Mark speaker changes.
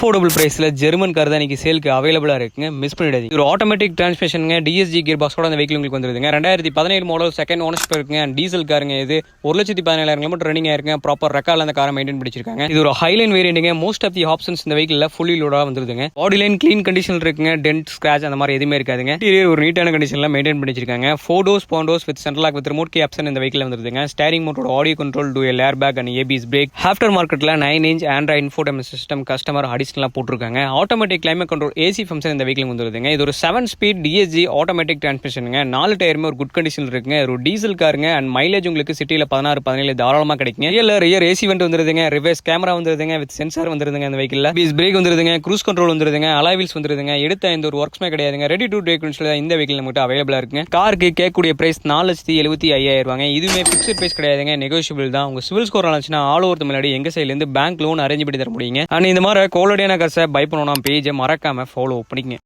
Speaker 1: Affordable பிரைஸ்ல German car தான் இன்னைக்கு சேலுக்கு அவைலபிளா இருக்குங்க. மிஸ் பண்ணிடாதீங்க. ஒரு ஆட்டோமேட்டிக் டிரான்ஸ்மிஷனுங்க, டிஎஸ்ஜி கியர் பாக்ஸோட அந்த வெஹிக்கிள் உங்களுக்கு வந்துருதுங்க. 2017 மாடல், செகண்ட் ஓனர்ஷிப் இருக்குங்க. டீசல் காருங்க. இது 1,17,000 கிலோமீட்டர் ரன்னிங் ஆயிருங்க. ப்ராப்பர் ரெக்கார்ட்ல அந்த காரை மெயின்டைன் பண்ணிச்சிருக்காங்க. இது ஒரு ஹைலைன் வேரியன்ட்ங்க. மோஸ்ட் ஆஃப் தி ஆப்ஷன்ஸ் இந்த வெஹிக்கிள்ல ஃபுல்லி லோடா வந்துருதுங்க. பாடி லைன் கிளீன் கண்டிஷன் இருக்குங்க. டென்ட், ஸ்கிராச் அந்த மாதிரி எதுவுமே இருக்காதுங்க. இன்டீரியர் ஒரு நீட்டான கண்டிஷன்ல மெயின்டைன் பண்ணிச்சிருக்காங்க. 4 doors, 4 doors with central lock with remote key option இந்த வெஹிக்கிள் வந்துருதுங்க. ஸ்டீரிங் மோட்டரோட audio control, dual air bag and ABS brake. After மார்க்கெட்ல 9-inch Android infotainment system customer அடிஷனலா போட்டிருக்காங்க. Automatic climate control AC function இந்த vehicle வந்துருதுங்க. இது ஒரு 7 ஸ்பீட் டிஎஸ்ஜி ஆட்டோமேட்டிக் டிரான்ஸ்மிஷனுங்க. 4 டயருமே ஒரு குட் கண்டிஷன் இருக்குங்க. ஒரு டீசல் காருங்க. அண்ட் மைலேஜ் உங்களுக்கு சிட்டில 16-17 தாராளமா கிடைக்குங்க. ரியர் ஏசி வெண்ட் வந்துருதுங்க. ரிவர்ஸ் கேமரா வந்துருதுங்க. வித் சென்சார் வந்துருதுங்க. இந்த வெஹிக்கிள்ல ஏபிஎஸ் பிரேக் வந்துருதுங்க. க்ரூஸ் கண்ட்ரோல் வந்துருதுங்க. அலாய் வீல்ஸ் வந்துருதுங்க. எடுத்த எந்த ஒரு ஒர்க்ஸ்மே கிடையாதுங்க. ரெடி டு டேக் இந்த வெஹிக்கிள் நம்மகிட்ட அவைலபிளா இருக்குங்க. காருக்கு கேட்கக்கூடிய பிரைஸ் 4,75,000. இதுவுமே பிக்ஸ்ட் பிரைஸ் கிடையாதுங்க. நெகோஷியபிள் தான். உங்க சிவில் ஸ்கோர் ஆச்சுன்னா ஆல் ஓவர் தமிழ்நாடு எங்க சைட்ல இருந்து பேங்க் லோன் அரேஞ்ச் பண்ணி தர முடியுங்க. அண்ட் இந்த மாதிரி குவாலிட்டியான கார்ஸை பை பண்ணணும் பேஜை மறக்காம ஃபாலோ பண்ணிக்கங்க.